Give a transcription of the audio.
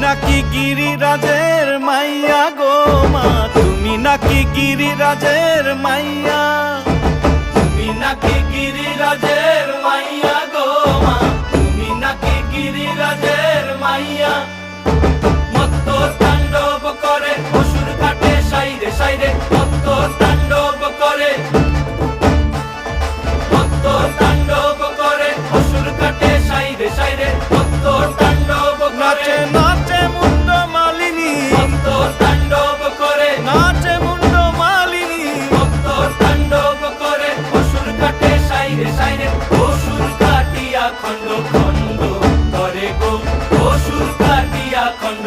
নাকি গিরিরাজের মাইয়া গো মা, তুমি নাকি গিরিরাজের মাইয়া, তুমি নাকি গিরিরাজের মাইয়া গো মা, তুমি নাকি গিরিরাজের মাইয়া। মত্ত তাণ্ডব করে অসুর কাটে সাইরে সাইরে, মত্ত তাণ্ডব করে, মত্ত তাণ্ডব করে অসুর কাটে সাইরে সাইরে, মত্ত তাণ্ডব করে। নাচে মুন্ড মালিনী, মত্ত তাণ্ডব করে, নাচে মুন্ড মালিনী, মত্ত তাণ্ডব করে অসুর কাটে সাইরে সাইরে, অসুর কাটিয়া খণ্ড খণ্ড করে গো, অসুর কাটিয়া খণ্ড